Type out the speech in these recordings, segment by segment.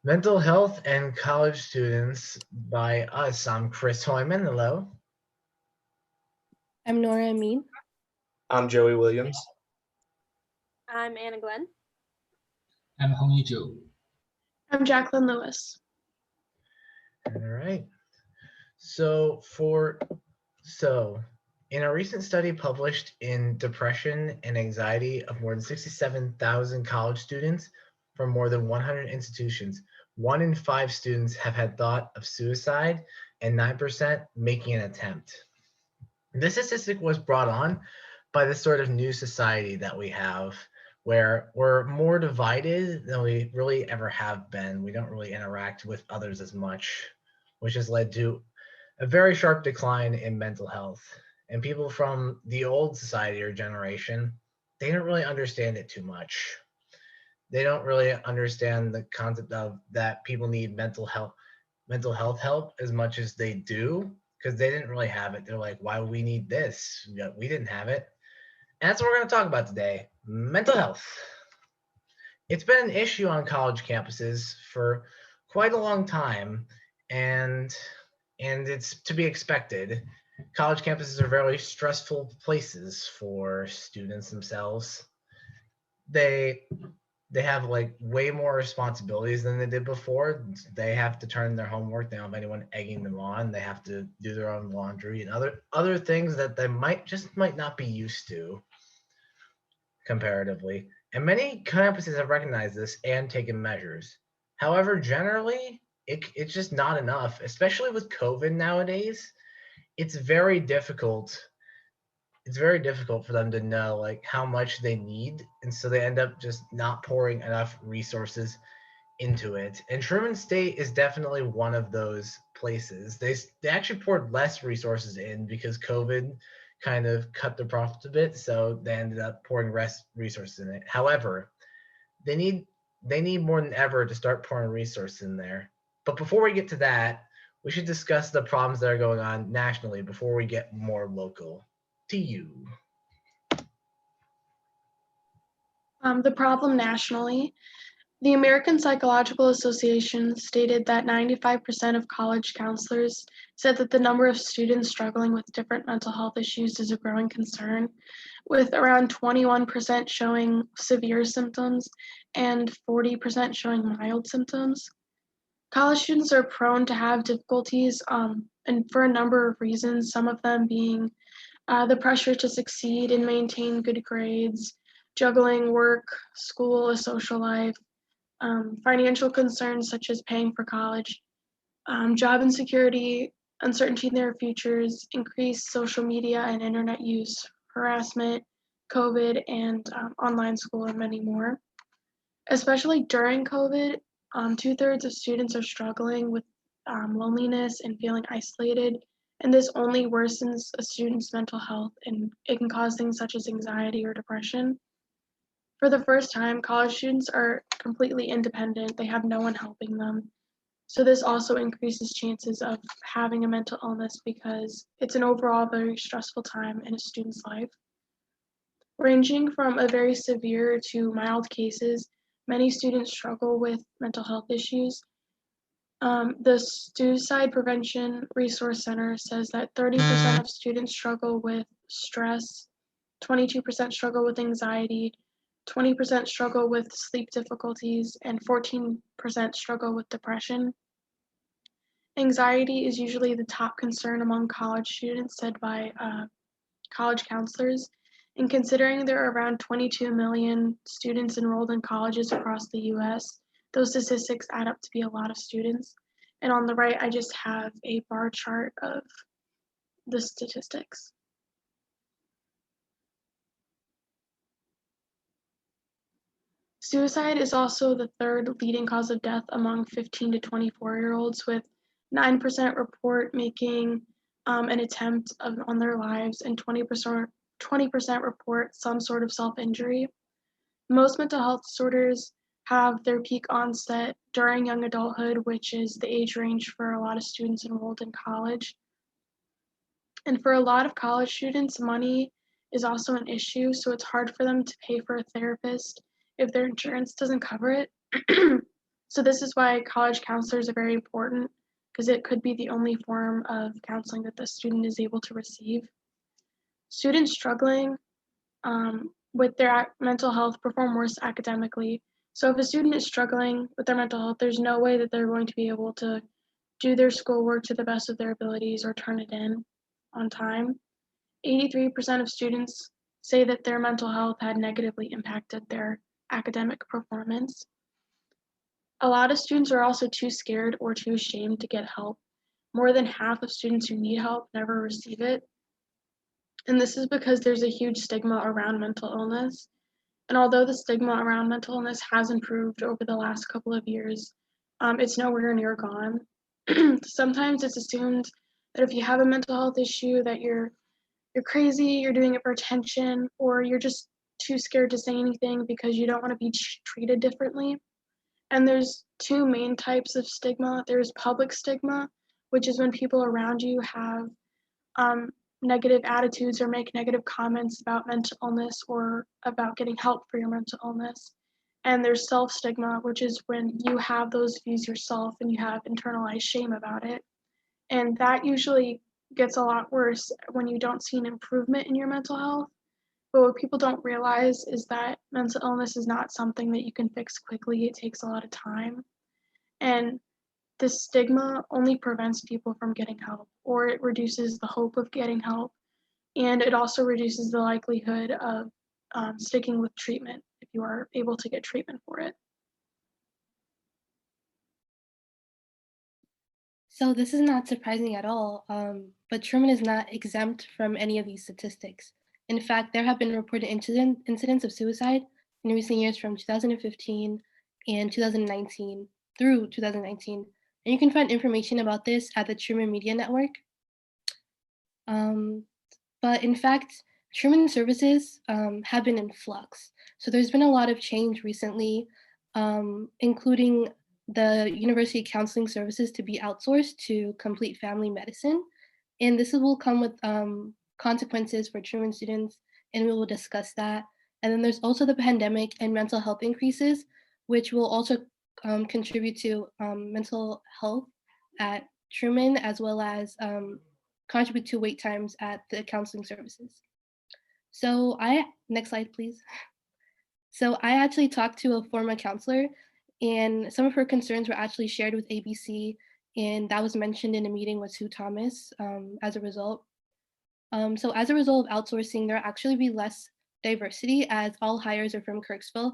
Mental Health and College Students by us. I'm Chris Hoyman. Hello. I'm Nora Amin. I'm Joey Williams. I'm Anna Glenn. I'm Hongyi Zhou. I'm Jacqueline Lewis. All right. In a recent study published in Depression and Anxiety of more than 67,000 college students from more than 100 institutions, 1 in 5 students have had thought of suicide and 9% making an attempt. This statistic was brought on by the sort of new society that we have, where we're more divided than we really ever have been. We don't really interact with others as much, which has led to a very sharp decline in mental health. And people from the old society or generation, they don't really understand it too much. They don't really understand the concept of that people need mental health help as much as they do, because they didn't really have it. They're like, why would we need this? We didn't have it. And that's what we're going to talk about today, mental health. It's been an issue on college campuses for quite a long time, and it's to be expected. College campuses are very stressful places for students themselves. They have like way more responsibilities than they did before. They have to turn in their homework. They don't have anyone egging them on. They have to do their own laundry and other things that they might not be used to comparatively. And many campuses have recognized this and taken measures. However, generally, it's just not enough, especially with COVID nowadays. It's very difficult for them to know like how much they need, and so they end up just not pouring enough resources into it. And Truman State is definitely one of those places. They actually poured less resources in because COVID kind of cut their profits a bit, so they ended up pouring less resources in it. However, they need more than ever to start pouring resources in there. But before we get to that, we should discuss the problems that are going on nationally before we get more local. To you. The problem nationally. The American Psychological Association stated that 95% of college counselors said that the number of students struggling with different mental health issues is a growing concern, with around 21% showing severe symptoms and 40% showing mild symptoms. College students are prone to have difficulties, and for a number of reasons, some of them being the pressure to succeed and maintain good grades, juggling work, school, a social life, financial concerns such as paying for college, job insecurity, uncertainty in their futures, increased social media and internet use, harassment, COVID, and online school, and many more. Especially during COVID, 2/3 of students are struggling with loneliness and feeling isolated, and this only worsens a student's mental health, and it can cause things such as anxiety or depression. For the first time, college students are completely independent. They have no one helping them. So this also increases chances of having a mental illness because it's an overall very stressful time in a student's life. Ranging from a very severe to mild cases, many students struggle with mental health issues. The Suicide Prevention Resource Center says that 30% of students struggle with stress, 22% struggle with anxiety, 20% struggle with sleep difficulties, and 14% struggle with depression. Anxiety is usually the top concern among college students, said by college counselors. And considering there are around 22 million students enrolled in colleges across the US, those statistics add up to be a lot of students. And on the right, I just have a bar chart of the statistics. Suicide is also the third leading cause of death among 15 to 24-year-olds, with 9% report making an attempt on their lives, and 20% report some sort of self-injury. Most mental health disorders have their peak onset during young adulthood, which is the age range for a lot of students enrolled in college. And for a lot of college students, money is also an issue, so it's hard for them to pay for a therapist if their insurance doesn't cover it. So this is why college counselors are very important, because it could be the only form of counseling that the student is able to receive. Students struggling with their mental health perform worse academically. So if a student is struggling with their mental health, there's no way that they're going to be able to do their schoolwork to the best of their abilities or turn it in on time. 83% of students say that their mental health had negatively impacted their academic performance. A lot of students are also too scared or too ashamed to get help. More than half of students who need help never receive it. And this is because there's a huge stigma around mental illness. And although the stigma around mental illness has improved over the last couple of years, it's nowhere near gone. Sometimes it's assumed that if you have a mental health issue that you're crazy, you're doing it for attention, or you're just too scared to say anything because you don't want to be treated differently. And there's two main types of stigma. There's public stigma, which is when people around you have negative attitudes or make negative comments about mental illness or about getting help for your mental illness. And there's self-stigma, which is when you have those views yourself and you have internalized shame about it. And that usually gets a lot worse when you don't see an improvement in your mental health. But what people don't realize is that mental illness is not something that you can fix quickly. It takes a lot of time. And this stigma only prevents people from getting help, or it reduces the hope of getting help. And it also reduces the likelihood of sticking with treatment if you are able to get treatment for it. So this is not surprising at all, but Truman is not exempt from any of these statistics. In fact, there have been reported incidents of suicide in recent years from 2015 and 2019 through 2019. And you can find information about this at the Truman Media Network. But in fact, Truman services have been in flux. So there's been a lot of change recently, including the university counseling services to be outsourced to Complete Family Medicine. And this will come with consequences for Truman students, and we will discuss that. And then there's also the pandemic and mental health increases, which will also contribute to mental health at Truman, as well as contribute to wait times at the counseling services. So next slide, please. So I actually talked to a former counselor, and some of her concerns were actually shared with ABC, and that was mentioned in a meeting with Sue Thomas as a result. So as a result of outsourcing, there'll actually be less diversity as all hires are from Kirksville,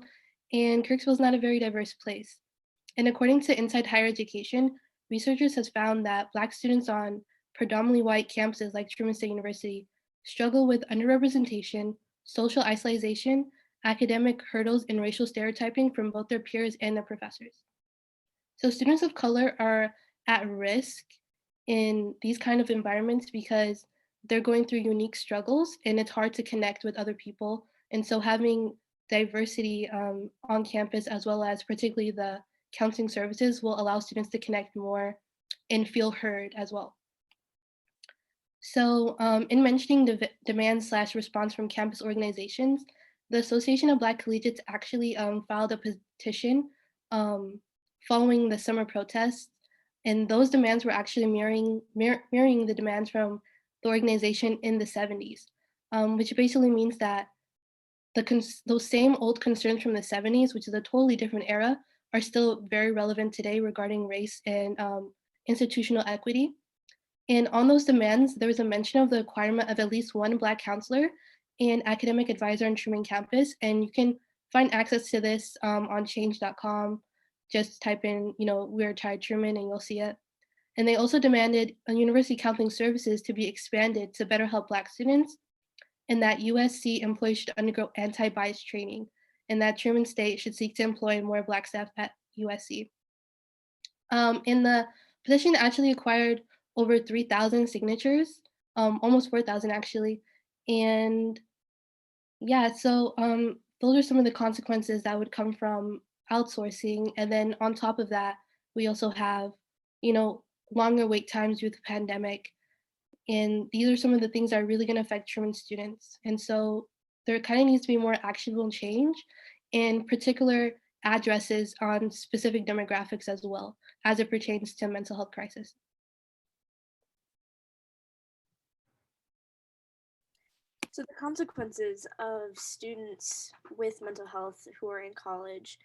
and Kirksville is not a very diverse place. And according to Inside Higher Education, researchers have found that Black students on predominantly white campuses like Truman State University struggle with underrepresentation, social isolation, academic hurdles, and racial stereotyping from both their peers and their professors. So students of color are at risk in these kind of environments because they're going through unique struggles and it's hard to connect with other people. And so having diversity on campus, as well as particularly the counseling services, will allow students to connect more and feel heard as well. So in mentioning the demand/response from campus organizations, the Association of Black Collegiates actually filed a petition following the summer protests, and those demands were actually mirroring the demands from the organization in the 70s, which basically means that those same old concerns from the 70s, which is a totally different era, are still very relevant today regarding race and institutional equity. And on those demands, there was a mention of the requirement of at least one Black counselor and academic advisor on Truman campus. And you can find access to this on change.com. Just type in, We Are Tired Truman, and you'll see it. And they also demanded university counseling services to be expanded to better help Black students, and that USC employees should undergo anti-bias training, and that Truman State should seek to employ more Black staff at USC. And the petition actually acquired over 3,000 signatures, almost 4,000 actually. And yeah, so those are some of the consequences that would come from outsourcing. And then on top of that, we also have, longer wait times due to the pandemic. And these are some of the things that are really gonna affect Truman students. And so there kind of needs to be more actionable change, in particular addresses on specific demographics as well as it pertains to mental health crisis. So the consequences of students with mental health who are in college,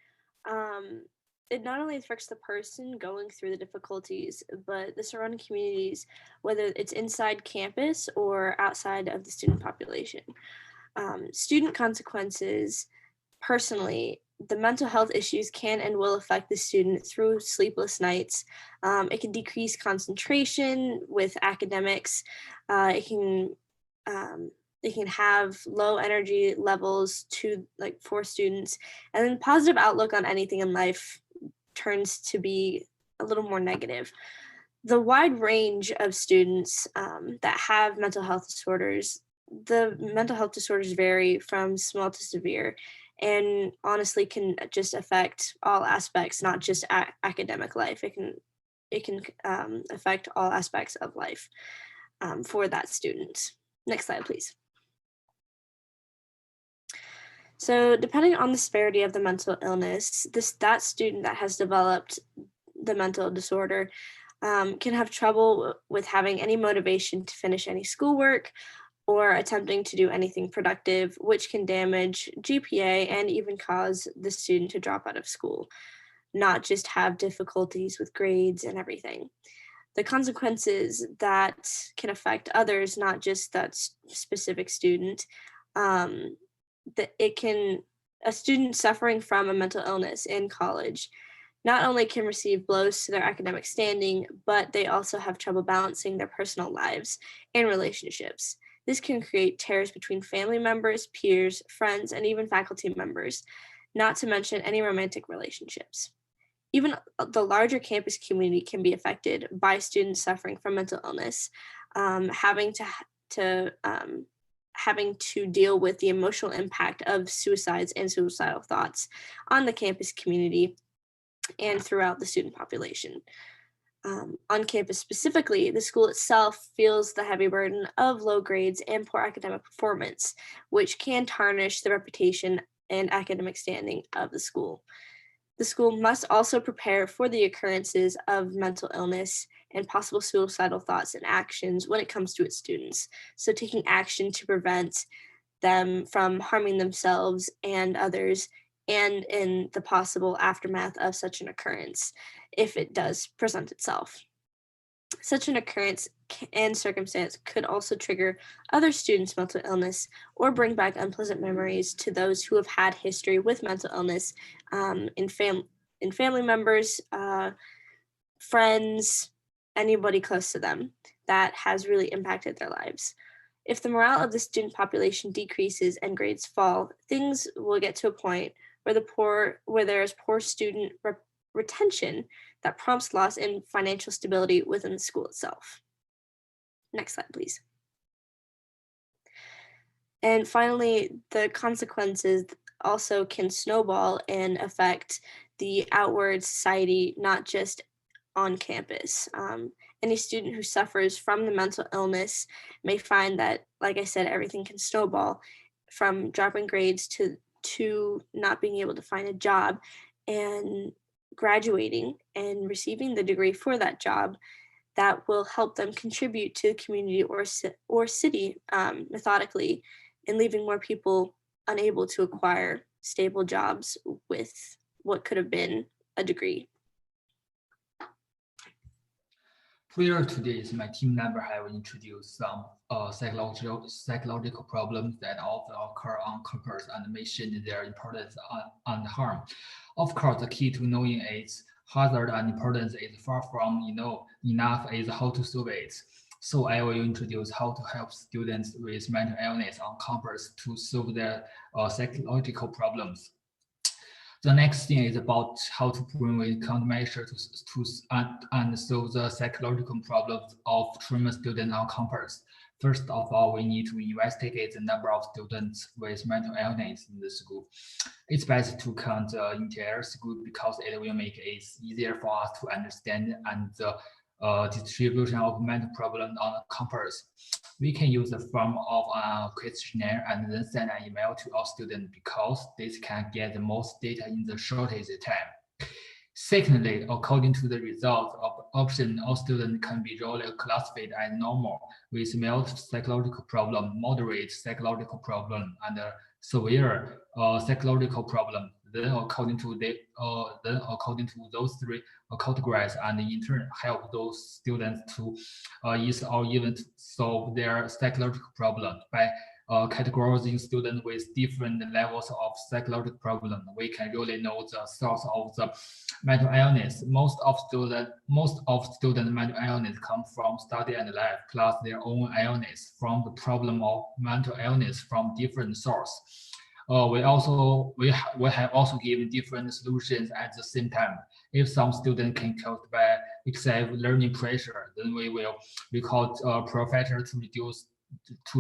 it not only affects the person going through the difficulties, but the surrounding communities, whether it's inside campus or outside of the student population. Student consequences, personally, the mental health issues can and will affect the student through sleepless nights. It can decrease concentration with academics. It can have low energy levels for students, and then positive outlook on anything in life turns to be a little more negative. The wide range of students that have mental health disorders, the mental health disorders vary from small to severe, and honestly can just affect all aspects, not just academic life. It can affect all aspects of life for that student. Next slide, please. So depending on the severity of the mental illness, that student that has developed the mental disorder can have trouble with having any motivation to finish any schoolwork or attempting to do anything productive, which can damage GPA and even cause the student to drop out of school, not just have difficulties with grades and everything. The consequences that can affect others, not just that specific student, a student suffering from a mental illness in college not only can receive blows to their academic standing, but they also have trouble balancing their personal lives and relationships. This can create tears between family members, peers, friends, and even faculty members, not to mention any romantic relationships. Even the larger campus community can be affected by students suffering from mental illness, having to deal with the emotional impact of suicides and suicidal thoughts on the campus community and throughout the student population. On campus specifically, the school itself feels the heavy burden of low grades and poor academic performance, which can tarnish the reputation and academic standing of the school. The school must also prepare for the occurrences of mental illness and possible suicidal thoughts and actions when it comes to its students. So taking action to prevent them from harming themselves and others, and in the possible aftermath of such an occurrence, if it does present itself. Such an occurrence and circumstance could also trigger other students' mental illness or bring back unpleasant memories to those who have had history with mental illness in family members, friends, anybody close to them that has really impacted their lives. If the morale of the student population decreases and grades fall, things will get to a point where there is poor student retention that prompts loss in financial stability within the school itself. Next slide, please. And finally, the consequences also can snowball and affect the outward society, not just on campus. Any student who suffers from the mental illness may find that, like I said, everything can snowball from dropping grades to not being able to find a job and graduating and receiving the degree for that job that will help them contribute to the community or city methodically, and leaving more people unable to acquire stable jobs with what could have been a degree. Prior to this, my team member have introduced some psychological problems that often occur on campus and mentioned their importance and harm. Of course, the key to knowing its hazard and importance is far from enough is how to solve it. So I will introduce how to help students with mental illness on campus to solve their psychological problems. The next thing is about how to prevent countermeasures and solve the psychological problems of trauma students on campus. First of all, we need to investigate the number of students with mental illness in the school. It's best to count the entire school because it will make it easier for us to understand and the distribution of mental problems on the campus. We can use the form of a questionnaire and then send an email to all students because this can get the most data in the shortest time. Secondly, according to the results of the option, all students can be really classified as normal with mild psychological problem, moderate psychological problem, and severe psychological problem. Then according to those three categories, and in turn help those students to ease or even solve their psychological problem by categorizing students with different levels of psychological problem. We can really know the source of the mental illness. Most of student mental illness come from study and life, plus their own illness from the problem of mental illness from different source. We have also given different solutions at the same time. If some student can cope by excessive learning pressure, then we call professor to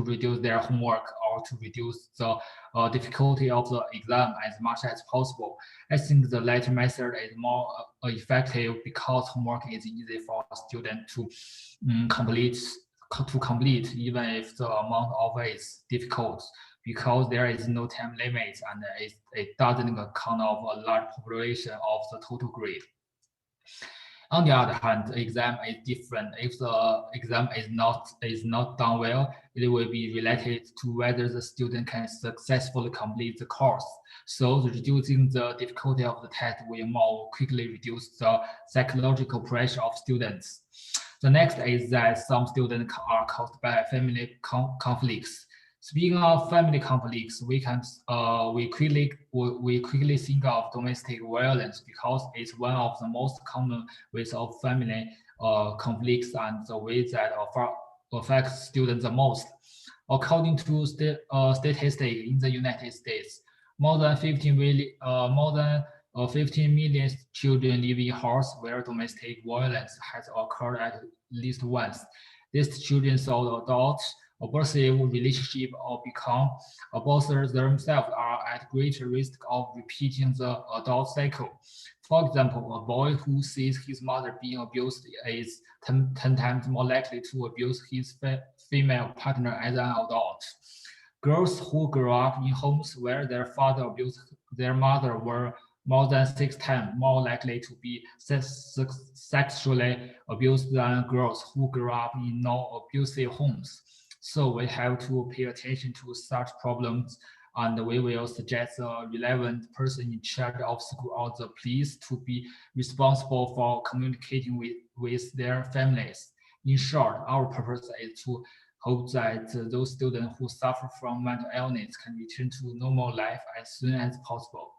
reduce their homework or to reduce the difficulty of the exam as much as possible. I think the latter method is more effective because homework is easy for a student to complete, even if the amount of it is difficult, because there is no time limit and it doesn't account of a large population of the total grade. On the other hand, the exam is different. If the exam is not done well, it will be related to whether the student can successfully complete the course. So reducing the difficulty of the test will more quickly reduce the psychological pressure of students. The next is that some students are caused by family conflicts. Speaking of family conflicts, we quickly think of domestic violence because it's one of the most common ways of family conflicts and the way that affects students the most. According to statistics in the United States, more than 15 million children live in houses where domestic violence has occurred at least once. These children saw adults abusive relationship or become abusers themselves are at greater risk of repeating the adult cycle. For example, a boy who sees his mother being abused is 10 times more likely to abuse his female partner as an adult. Girls who grew up in homes where their father abused their mother were more than 6 times more likely to be sexually abused than girls who grew up in non-abusive homes. So we have to pay attention to such problems, and we will suggest a relevant person in charge of school or the police to be responsible for communicating with their families. In short, our purpose is to hope that those students who suffer from mental illness can return to normal life as soon as possible.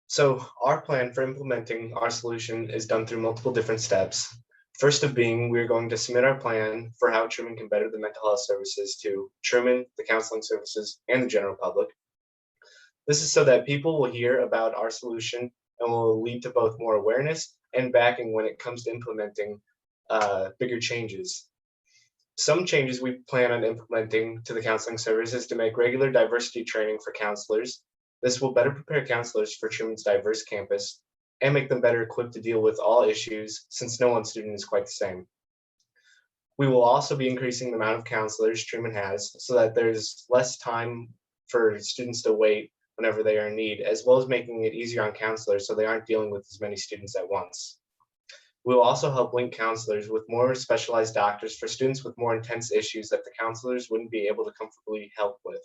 So our plan for implementing our solution is done through multiple different steps. First of being, we're going to submit our plan for how Truman can better the mental health services to Truman, the counseling services, and the general public. This is so that people will hear about our solution and will lead to both more awareness and backing when it comes to implementing bigger changes. Some changes we plan on implementing to the counseling services to make regular diversity training for counselors. This will better prepare counselors for Truman's diverse campus and make them better equipped to deal with all issues since no one student is quite the same. We will also be increasing the amount of counselors Truman has so that there's less time for students to wait whenever they are in need, as well as making it easier on counselors so they aren't dealing with as many students at once. We will also help link counselors with more specialized doctors for students with more intense issues that the counselors wouldn't be able to comfortably help with.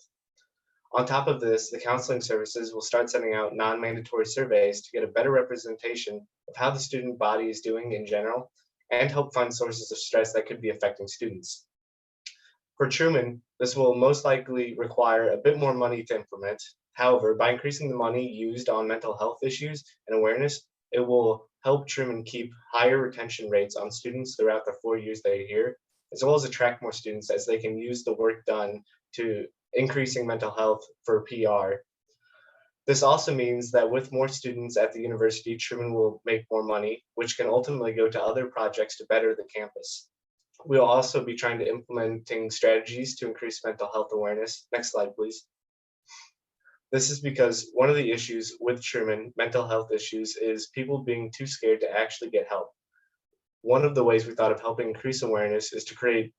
On top of this, the counseling services will start sending out non-mandatory surveys to get a better representation of how the student body is doing in general and help find sources of stress that could be affecting students. For Truman, this will most likely require a bit more money to implement. However, by increasing the money used on mental health issues and awareness, it will help Truman keep higher retention rates on students throughout the 4 years they are here, as well as attract more students as they can use the work done to increasing mental health for PR. This also means that with more students at the university, Truman will make more money, which can ultimately go to other projects to better the campus. We'll also be trying to implementing strategies to increase mental health awareness. Next slide, please. This is because one of the issues with Truman mental health issues is people being too scared to actually get help. One of the ways we thought of helping increase awareness is to create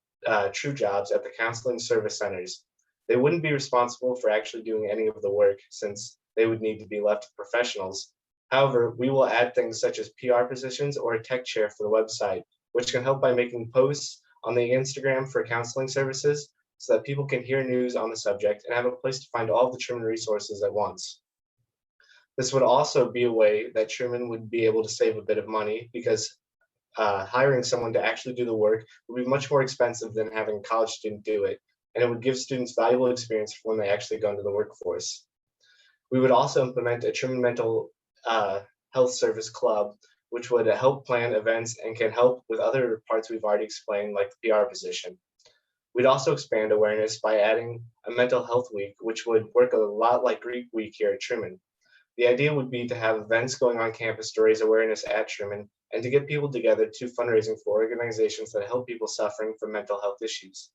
true jobs at the counseling service centers. They wouldn't be responsible for actually doing any of the work since they would need to be left to professionals. However, we will add things such as PR positions or a tech chair for the website, which can help by making posts on the Instagram for counseling services so that people can hear news on the subject and have a place to find all the Truman resources at once. This would also be a way that Truman would be able to save a bit of money because hiring someone to actually do the work would be much more expensive than having a college student do it, and it would give students valuable experience when they actually go into the workforce. We would also implement a Truman Mental Health Service Club, which would help plan events and can help with other parts we've already explained, like the PR position. We'd also expand awareness by adding a mental health week, which would work a lot like Greek Week here at Truman. The idea would be to have events going on campus to raise awareness at Truman and to get people together to fundraising for organizations that help people suffering from mental health issues.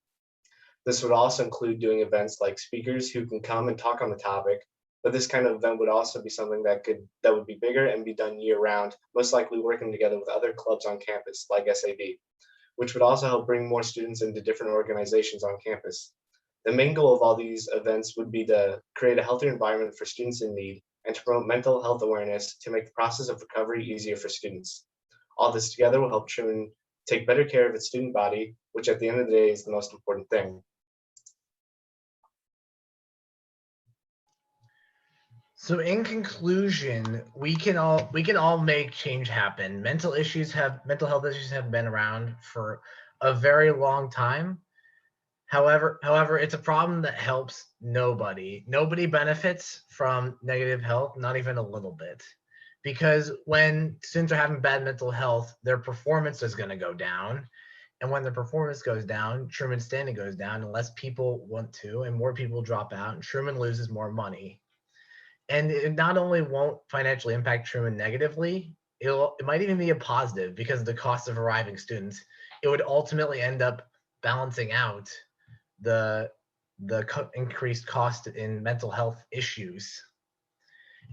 This would also include doing events like speakers who can come and talk on the topic, but this kind of event would also be something that would be bigger and be done year round, most likely working together with other clubs on campus like SAB, which would also help bring more students into different organizations on campus. The main goal of all these events would be to create a healthier environment for students in need and to promote mental health awareness to make the process of recovery easier for students. All this together will help Truman take better care of its student body, which at the end of the day is the most important thing. So in conclusion, we can all make change happen. Mental health issues have been around for a very long time. However, it's a problem that helps nobody. Nobody benefits from negative health, not even a little bit. Because when students are having bad mental health, their performance is going to go down. And when their performance goes down, Truman's standing goes down, and less people want to, and more people drop out, and Truman loses more money. And it not only won't financially impact Truman negatively, it might even be a positive because of the cost of arriving students. It would ultimately end up balancing out the increased cost in mental health issues.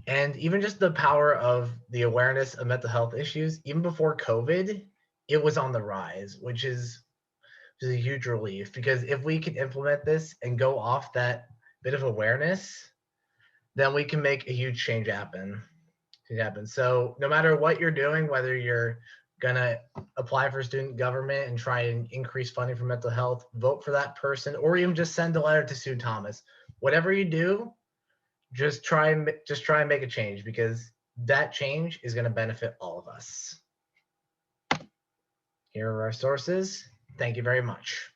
And even just the power of the awareness of mental health issues, even before COVID, it was on the rise, which is a huge relief, because if we can implement this and go off that bit of awareness, then we can make a huge change happen. So no matter what you're doing, whether you're gonna apply for student government and try and increase funding for mental health, vote for that person, or even just send a letter to Sue Thomas. Whatever you do, just try and make a change, because that change is gonna benefit all of us. Here are our sources. Thank you very much.